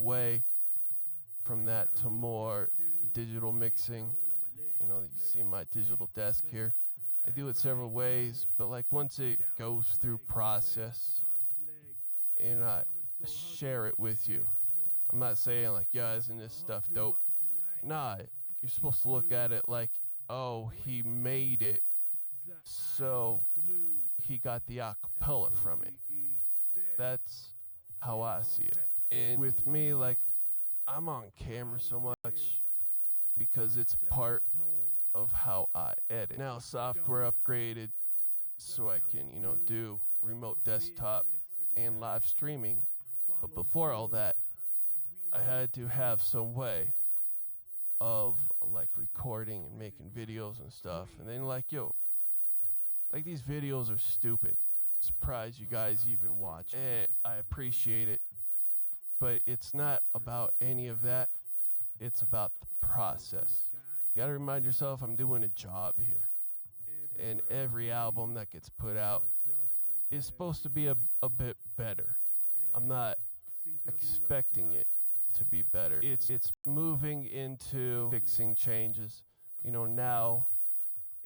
away from that to more digital mixing. You know, you see my digital desk here. I do it several ways, but like once it goes through process and I share it with you, I'm not saying like, yeah, isn't this stuff dope? Nah, you're supposed to look at it like, oh, he made it, so he got the acapella from it. That's how I see it. And with me, like, I'm on camera so much because it's part of how I edit. Now software upgraded so I can, you know, do remote desktop and live streaming. But before all that, I had to have some way of like recording and making videos and stuff. And then like, yo, like these videos are stupid. Surprised you guys even watch. And I appreciate it. But it's not about any of that. It's about the process. You gotta remind yourself I'm doing a job here. And every album that gets put out is supposed to be a bit better. I'm not expecting it to be better. It's moving into fixing changes. You know, now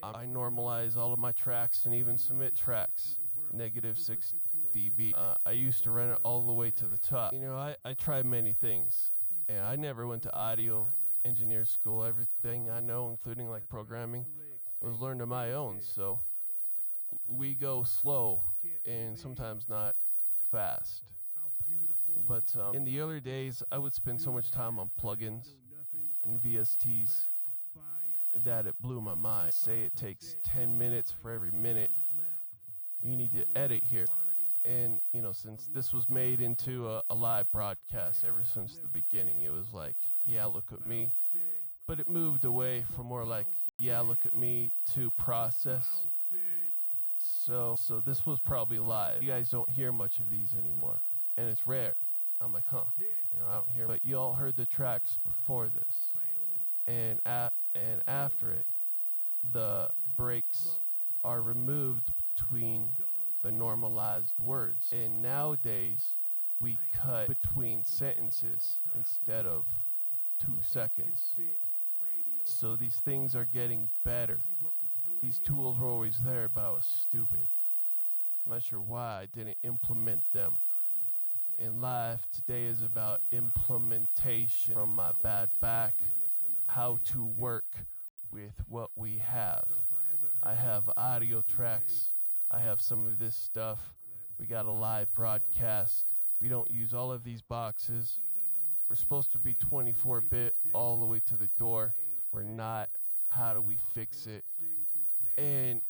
I normalize all of my tracks and even submit tracks -6 dB. I used to run it all the way to the top. You know, I tried many things, and I never went to audio engineer school. Everything I know, including like programming, was learned on my own. So we go slow and sometimes not fast. But in the earlier days, I would spend so much time on plugins and VSTs that it blew my mind. Say it takes 10 minutes for every minute you need to edit here. And, you know, since this was made into a live broadcast ever since the beginning, it was like, yeah, look at me. But it moved away from more like, yeah, look at me to process. So this was probably live. You guys don't hear much of these anymore. And it's rare. I'm like, huh, you know, I don't hear. But you all heard the tracks before this. And after it, the breaks are removed between the normalized words. And nowadays, we cut between sentences instead of 2 seconds. So these things are getting better. These tools were always there, but I was stupid. I'm not sure why I didn't implement them. And life today is about implementation. From my bad back, how to work with what we have. I have audio tracks. I have some of this stuff. We got a live broadcast. We don't use all of these boxes. We're supposed to be 24-bit all the way to the door. We're not. How do we fix it? And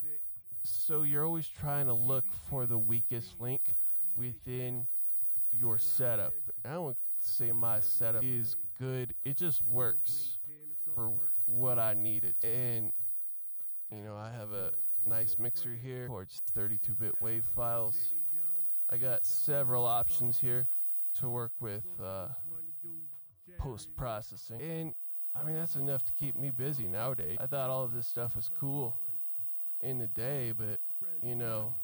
so you're always trying to look for the weakest link within your setup. I don't say my setup is good. It just works for what I needed. And, you know, I have a nice mixer here, records 32-bit WAV files. I got several options here to work with post-processing. And, I mean, that's enough to keep me busy nowadays. I thought all of this stuff was cool in the day, but, you know,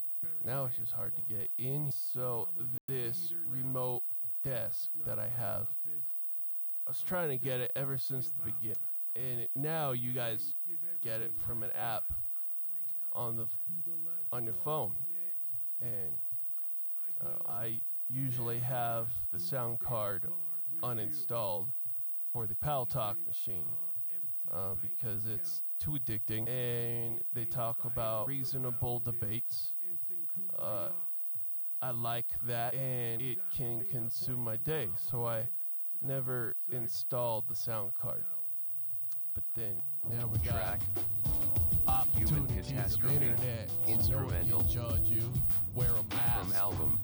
now it's just hard to get in. So this remote desk that I have, I was trying to get it ever since the beginning. And now you guys get it from an app on your phone. And I usually have the sound card uninstalled for the Pal Talk machine because it's too addicting. And they talk about reasonable debates. I like that, and it can consume my day, so I never installed the sound card. But then now we got Human Catastrophe, internet. Instrumental, No one can judge you. Wear a mask. From album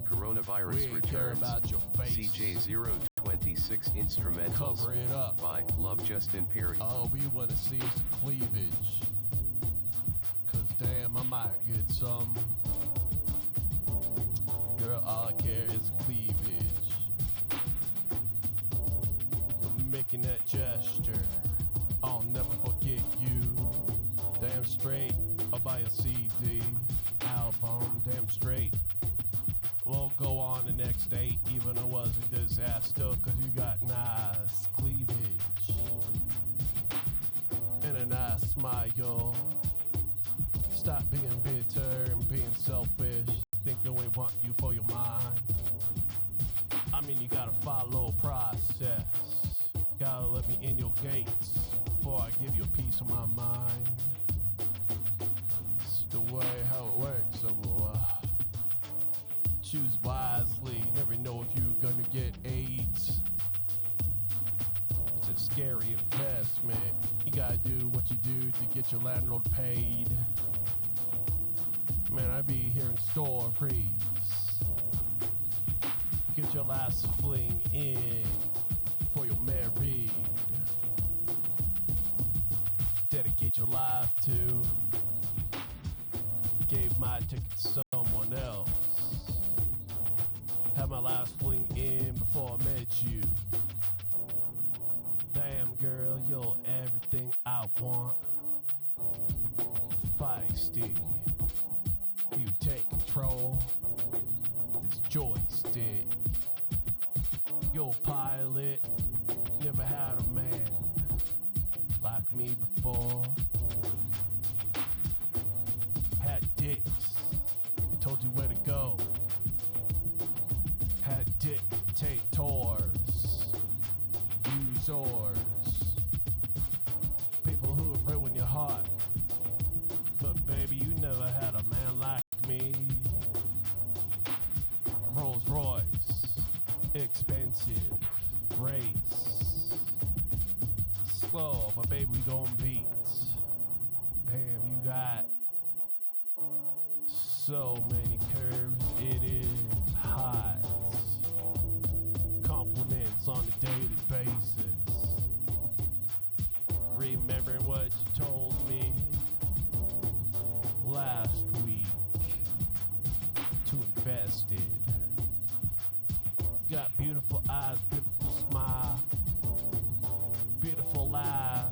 Coronavirus We ain't care Returns, about your face. CJ026 Instrumentals Cover it up. by Love Justin Perry. All we want to see is cleavage. Cause damn, I might get some. Girl, all I care is cleavage. You're making that gesture. I'll never forget you. Damn straight, I'll buy a CD album. Damn straight. we'll go on the next date, even though it was a disaster, cause you got nice cleavage and a nice smile. Stop being bitter and being selfish, thinking we want you for your mind. I mean, you gotta follow a process. Gotta let me in your gates before I give you a piece of my mind. It's the way how it works, so choose wisely. You never know if you're gonna get AIDS. It's a scary investment. You gotta do what you do to get your landlord paid. Man, I be hearing stories. Get your last fling in before you're married. Dedicate your life to. Gave my ticket to someone else. Had my last fling in before I met you. Damn girl, you're everything I want. Feisty. You take control. This joystick. You're a pilot. Never had a man like me before. Had dicks. They told you where to go. Had dictators. Users. People who have ruined your heart. But baby, you never had a man like me. Rolls Royce. Expensive. Race. Slow, but baby, we gon' beat. Damn, you got so many curves, it is hot. Compliments on a daily basis. Remembering what you told me last week. Too invested. Got beautiful eyes, beautiful smile, beautiful laugh,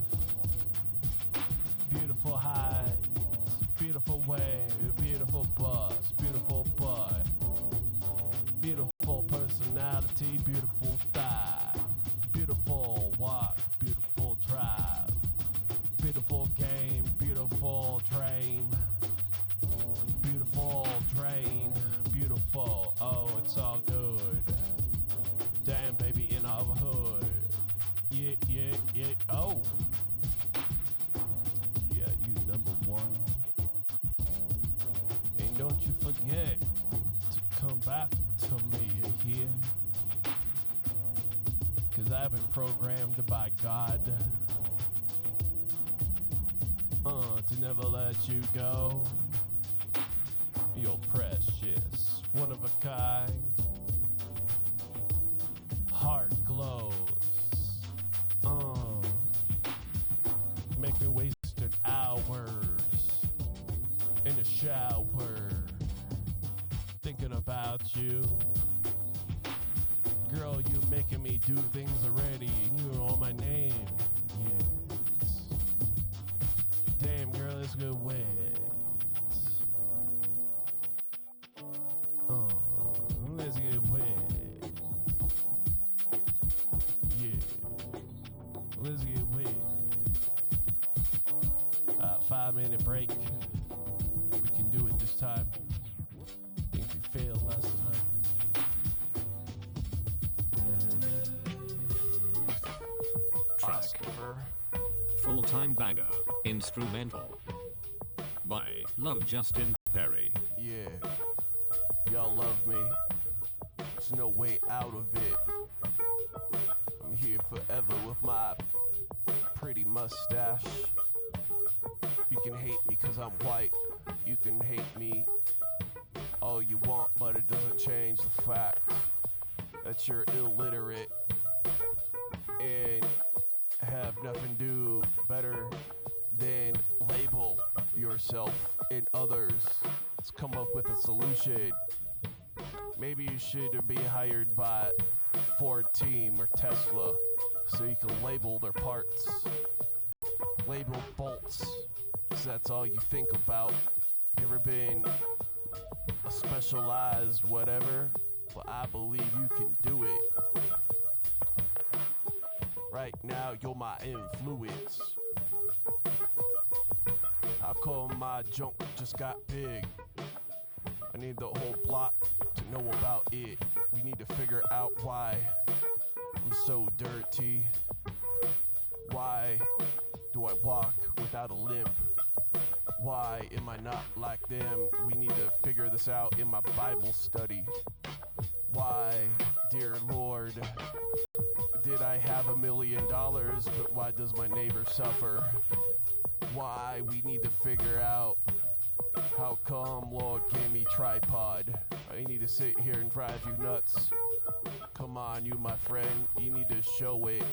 beautiful height, beautiful wave, beautiful bust, beautiful butt, beautiful personality, beautiful thigh, beautiful walk, beautiful drive, beautiful game, beautiful train, beautiful drain, beautiful, oh, it's all good. Damn, baby, in our hood. Yeah, yeah, yeah, oh. Yeah, you number one. And don't you forget to come back to me, you hear? Cause I've been programmed by God to never let you go. You're precious, one of a kind. Heart glows. Make me waste an hours in the shower thinking about you. Girl, you making me do things already, and you know my name. Yes. Damn, girl, it's good wet. Let's get wet. Let's get wet. 5-minute break. We can do it this time. I think we failed last time. Oscar. Full-time bagger. Instrumental. By Love Justin Perry. Yeah. Y'all love me. There's no way out of it. I'm here forever with my pretty mustache. You can hate me cause I'm white. You can hate me all you want, but it doesn't change the fact that you're illiterate and have nothing to do better than label yourself and others. Let's come up with a solution. Maybe you should be hired by Ford Team or Tesla so you can label their parts. Label bolts, 'cause that's all you think about. You ever been a specialized whatever, but I believe you can do it. Right now, you're my influence. How come my junk just got big? I need the whole block to know about it. We need to figure out why I'm so dirty. Why do I walk without a limp? Why am I not like them? We need to figure this out in my Bible study. Why, dear Lord, did I have $1 million, but why does my neighbor suffer? Why we need to figure out how come Lord gave me tripod. I need to sit here and drive you nuts. Come on, you my friend, you need to show it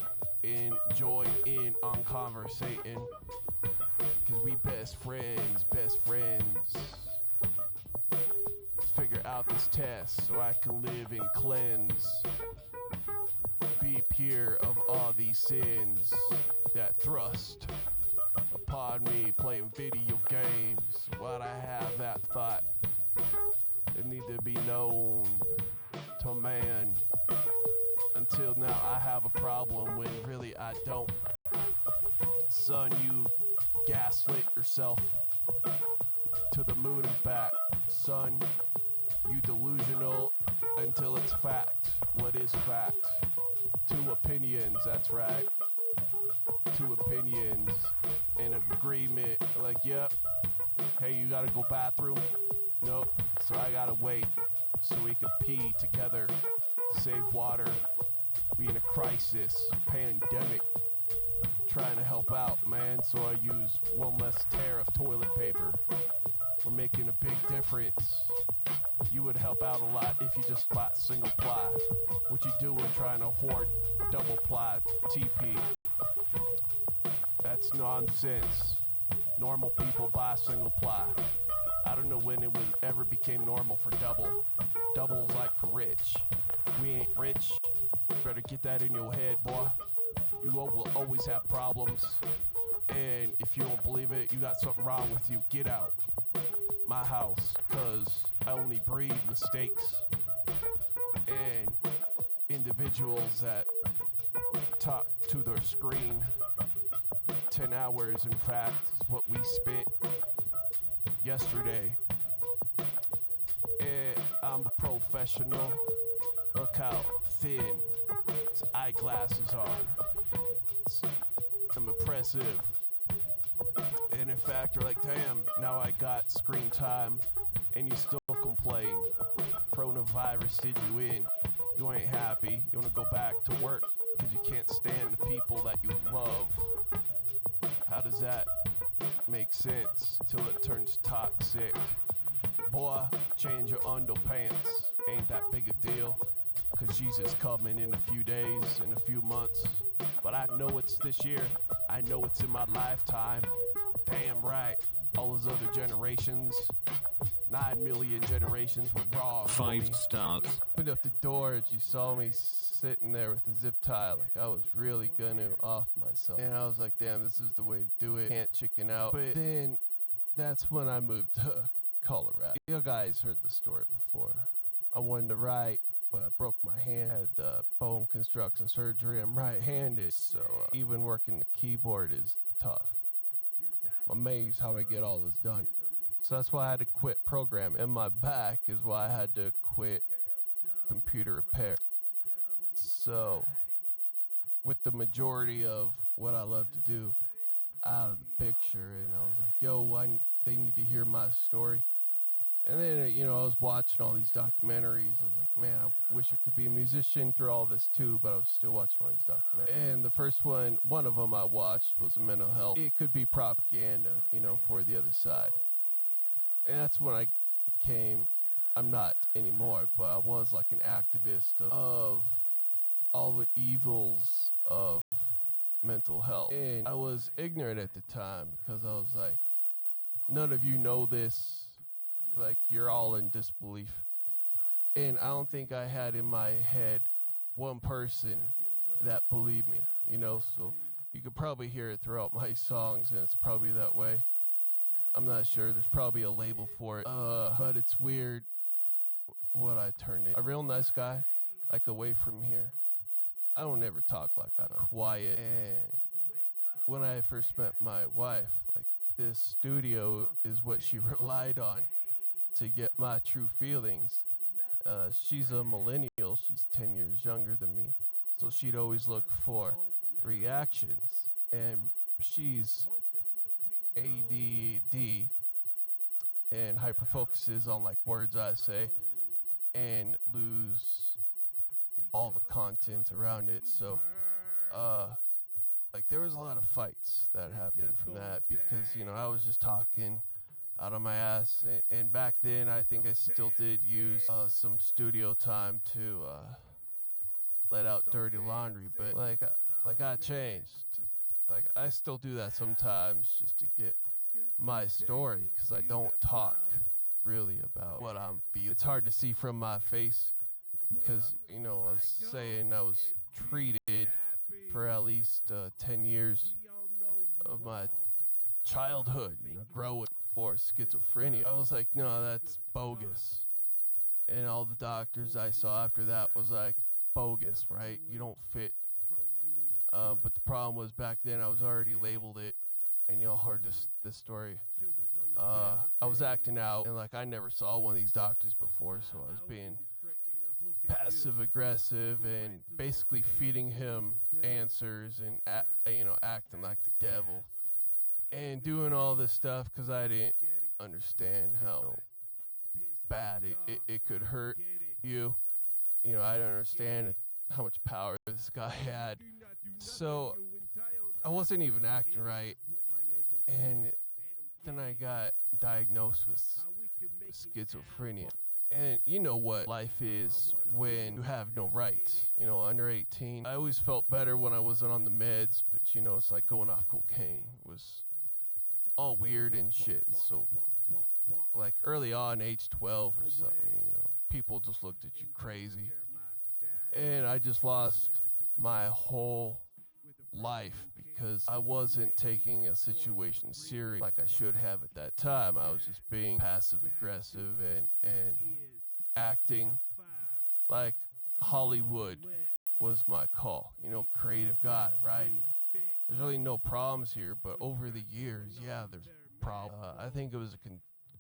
and join in on conversating. Cause we best friends. Let's figure out this test so I can live and cleanse. Be pure of all these sins that thrust upon me playing video games. Why'd I have that thought? It need to be known to man. Until now I have a problem when really I don't. Son, you gaslit yourself to the moon and back. Son, you delusional until it's fact. What is fact? 2 opinions, that's right. 2 opinions in an agreement. Like, yep. Hey, you gotta go bathroom? Nope. So I gotta wait so we can pee together. Save water. We in a crisis, pandemic. Trying to help out, man, so I use 1 less tear of toilet paper. We're making a big difference. You would help out a lot if you just bought single ply. What you doing trying to hoard double ply TP? That's nonsense. Normal people buy single ply. I don't know when it was ever became normal for double. Double's like for rich. We ain't rich. Better get that in your head, boy. You will always have problems. And if you don't believe it, you got something wrong with you. Get out my house, cause I only breed mistakes. And individuals that talk to their screen 10 hours, in fact, is what we spent yesterday. And I'm a professional. Look how thin his eyeglasses are. I'm impressive. And in fact, you're like, damn, now I got screen time, and you still complain. Coronavirus did you in. You ain't happy. You want to go back to work because you can't stand the people that you love. How does that make sense till it turns toxic? Boy, change your underpants. Ain't that big a deal. Cause Jesus coming in a few days, in a few months. But I know it's this year. I know it's in my lifetime. Damn right. All those other generations, 9 million generations were wrong. 5 stars. Opened up the door and you saw me sitting there with a zip tie. Like I was really gonna off myself. And I was like, damn, this is the way to do it. Can't chicken out. But then that's when I moved to Colorado. You guys heard the story before. I wanted to write, but I broke my hand, had bone construction surgery. I'm right-handed, so even working the keyboard is tough. I'm amazed how I get all this done. So that's why I had to quit programming. And my back is why I had to quit computer repair. So with the majority of what I love to do out of the picture, and I was like, yo, they need to hear my story. And then, I was watching all these documentaries. I was like, man, I wish I could be a musician through all this too, but I was still watching all these documentaries. And the first one of them I watched was mental health. It could be propaganda, for the other side. And that's when I became, I'm not anymore, but I was like an activist of all the evils of mental health. And I was ignorant at the time because I was like, none of you know this. Like, you're all in disbelief. And I don't think I had in my head one person that believed me, so you could probably hear it throughout my songs, and it's probably that way. I'm not sure. There's probably a label for it. But it's weird what I turned in. A real nice guy, like away from here. I don't ever talk like I'm quiet. And when I first met my wife, like this studio is what she relied on to get my true feelings. She's a millennial. She's 10 years younger than me. So she'd always look for reactions. And she's ADD and hyperfocuses on like words I say and lose all the content around it. So like there was a lot of fights that happened from that because, you know, I was just talking out of my ass. And back then I think I still did use some studio time to let out dirty laundry, but like I changed. Like I still do that sometimes just to get my story, because I don't talk really about what I'm feeling. It's hard to see from my face because, you know, I was saying I was treated for at least 10 years of my childhood, you know, growing for schizophrenia. I was like, no, that's bogus. And all the doctors I saw after that was like, bogus, right? You don't fit. But the problem was back then I was already labeled it, and y'all heard this story. I was acting out, and like I never saw one of these doctors before, so I was being passive aggressive and basically feeding him answers and acting like the devil and doing all this stuff because I didn't understand how bad it could hurt you. You know, I didn't understand how much power this guy had. So I wasn't even acting right. And then I got diagnosed with schizophrenia. And you know what life is when you have no rights. You know, under 18. I always felt better when I wasn't on the meds, but you know, it's like going off cocaine. It was all weird and shit. So like early on, age 12 or something, you know, people just looked at you crazy. And I just lost my whole life because I wasn't taking a situation serious like I should have at that time. I was just being passive aggressive and acting like Hollywood was my call. You know, creative guy, writing. There's really no problems here, but over the years, yeah, there's problems. I think it was a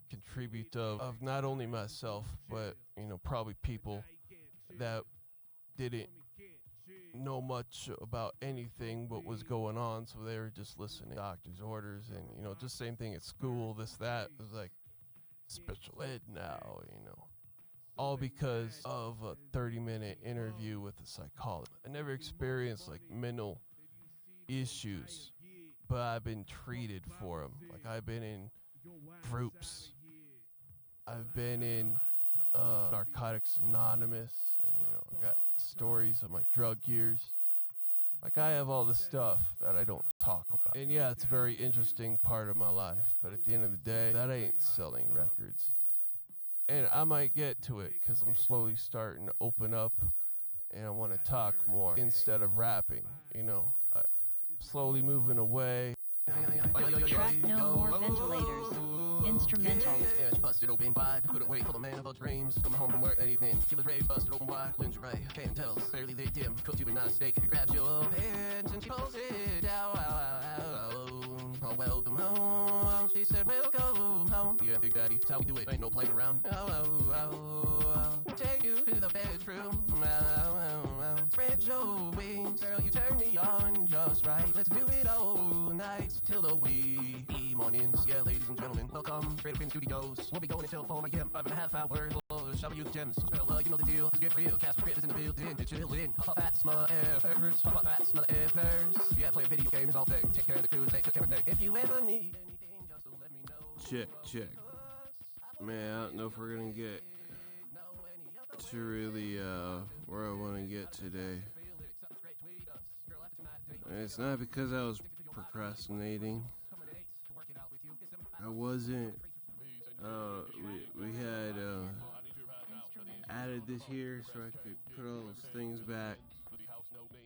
contributor of not only myself, but, you know, probably people that didn't know much about anything what was going on, so they were just listening to doctor's orders. And, you know, just same thing at school, this, that. It was like special ed now, you know, all because of a 30-minute interview with a psychologist. I never experienced like mental issues, but I've been treated for them. Like I've been in groups, I've been in Narcotics Anonymous, and you know, I got stories of my drug years. Like I have all the stuff that I don't talk about. And yeah, it's a very interesting part of my life, but at the end of the day, that ain't selling records. And I might get to it because I'm slowly starting to open up and I want to talk more instead of rapping. You know, I'm slowly moving away. Track no more ventilators. Instrumental. Yeah, she busted open wide. Couldn't wait for the man of her dreams. Coming home from work that evening. She was raved, busted open wide. Lingerie, can't tell. Barely lit dim. Cooked you a nice steak. Grabs your pants and she pulls it down. Oh, welcome home. She said, welcome home. Yeah, Big Daddy, that's how we do it. Ain't no playing around. Take you to the bedroom. Spread your wings. Girl, you turn me on just right. Let's do it all night till the wee mornings. Yeah, ladies and gentlemen, welcome straight up in studios. We'll be going until 4 a.m. 5.5 hours. Show you the gems. Well, you know the deal. It's good for you. Cast is in the building. It's chillin'. That's my effers. That's my effers. Yeah, play video games all day. Take care of the crews. They took care of me. If you ever need anything, just let me know. Check. Man, I don't know if we're gonna get to really where I want to get today. It's not because I was procrastinating. I wasn't. We had added this here so I could put all those things back.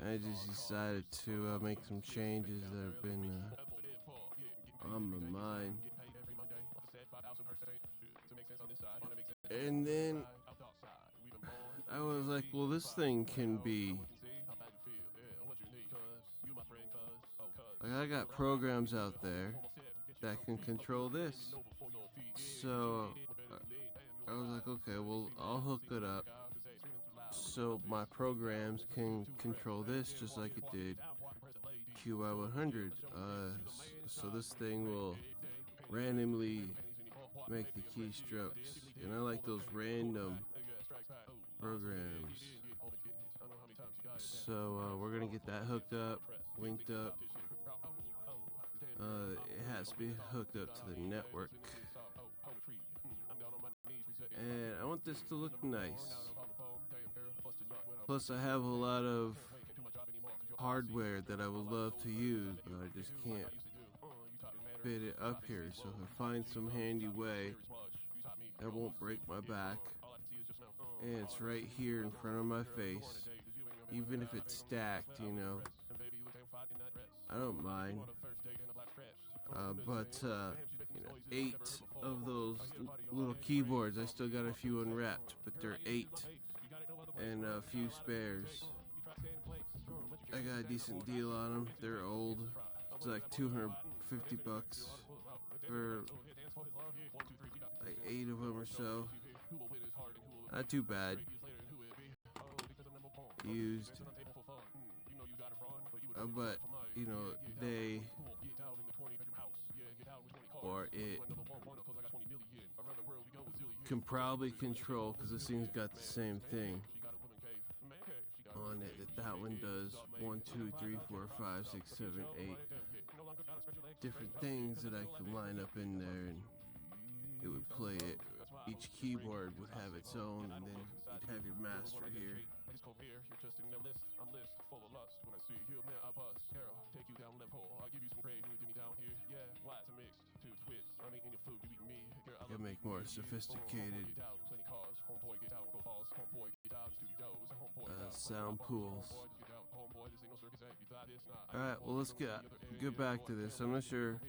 I just decided to make some changes that have been on my mind. And then I was like, well, this thing can be. Like, I got programs out there that can control this. So I was like, okay, well, I'll hook it up so my programs can control this just like it did QI100. So this thing will randomly make the keystrokes, and I like those random programs. So we're gonna get that hooked up, linked up. It has to be hooked up to the network, and I want this to look nice. Plus, I have a lot of hardware that I would love to use, but I just can't fit it up here. So if I find some handy way that won't break my back, and it's right here in front of my face, even if it's stacked, you know, I don't mind. But 8 of those little keyboards, I still got a few unwrapped, but they're 8 and a few spares. I got a decent deal on them. They're old. It's like $250 for like 8 of them or so. Not too bad. Used. But, you know, they or it can probably control, because this thing's got the same thing on it that one does. 1, 2, 3, 4, 5, 6, 7, 8 different things that I can line up in there, and it would play it. Each keyboard would have its own, and then you'd have your master here. You can make more sophisticated sound pools. Alright, well, let's get back to this. I'm not sure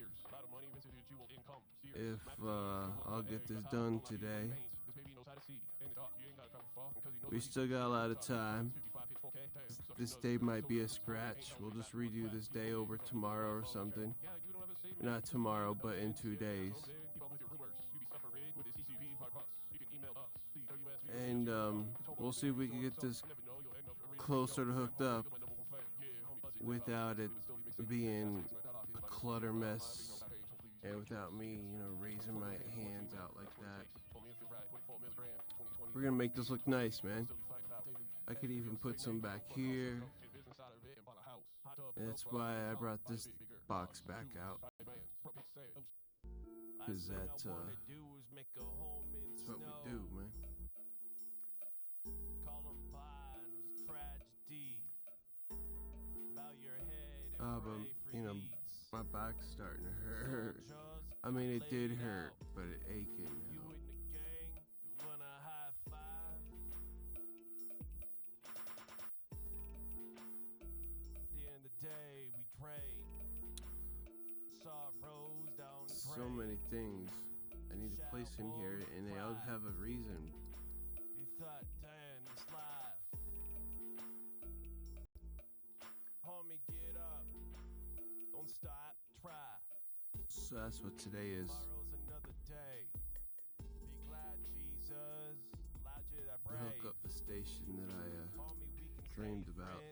if I'll get this done today. We still got a lot of time. This day might be a scratch. We'll just redo this day over tomorrow or something. Not tomorrow, but in 2 days. And we'll see if we can get this closer to hooked up without it being a clutter mess, and without me, you know, raising my hands out like that. We're gonna make this look nice, man. I could even put some back here. And that's why I brought this box back out. Because that's what we do, man. But, you know, my back's starting to hurt. I mean, it did hurt, but it aching now. So many things I need to place in here, and they all have a reason. So that's what today is. Hook up the station that I dreamed about.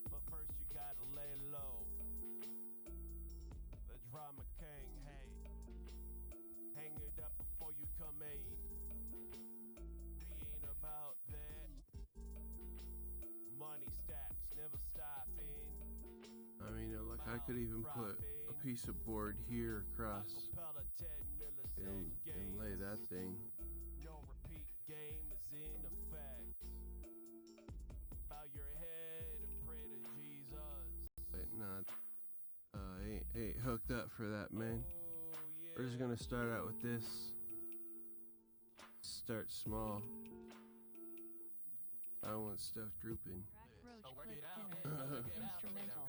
But first you gotta lay low. The drama king, hey. Hang it up before you come in. We ain't about that. Money stacks, never stopping. I mean, like, I could even put a piece of board here across and lay that thing. No repeat game is in effect. Bow your head and pray to Jesus. But not, ain't hooked up for that, man. We're just gonna start out with this. Start small. I don't want stuff drooping. Instrumental.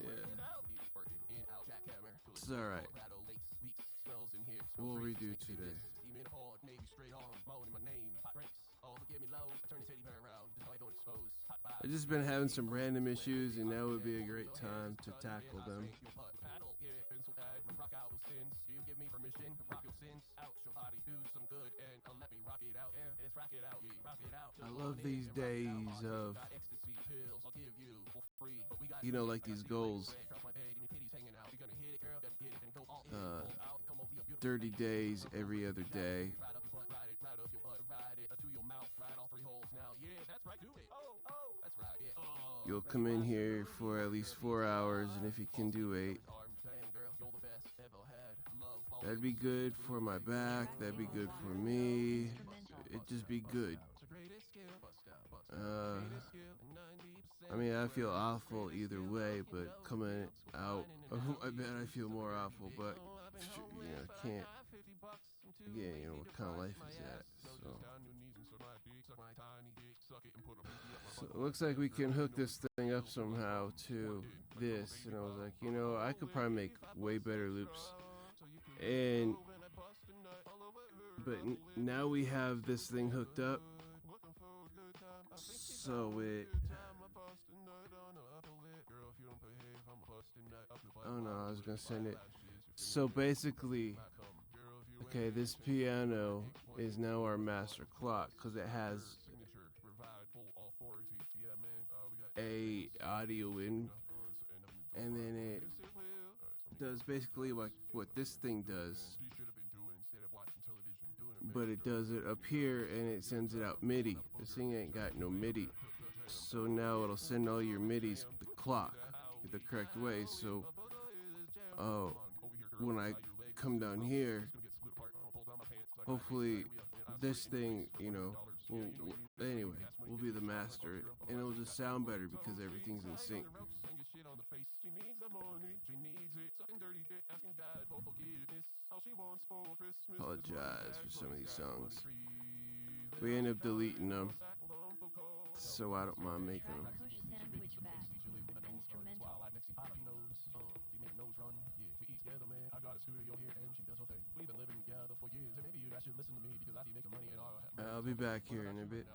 Yeah. It's alright. we'll redo today. I've just been having some random issues, and now would be a great time to tackle them. I love these days of, like these goals. 30 days every other day. You'll come in here for at least 4 hours, and if you can do 8, that'd be good for my back, that'd be good for me, it'd just be good. I feel awful either way, but coming out, I bet I feel more awful, but, I can't, what kind of life is that, so it looks like we can hook this thing up somehow to this, and I was like, I could probably make way better loops, but now we have this thing hooked up, so oh no, I was gonna send it. So basically, okay, this piano is now our master clock because it has a audio in, and then it does basically like what this thing does, but it does it up here and it sends it out MIDI. This thing ain't got no MIDI, so now it'll send all your MIDIs the clock the correct way. So when I come down here, hopefully this thing, we'll be the master, and it'll just sound better because everything's in sync. Apologize for some of these songs. We end up deleting them, so I don't mind making them. Push sandwich back. Instrumental. I'll be back here in a bit.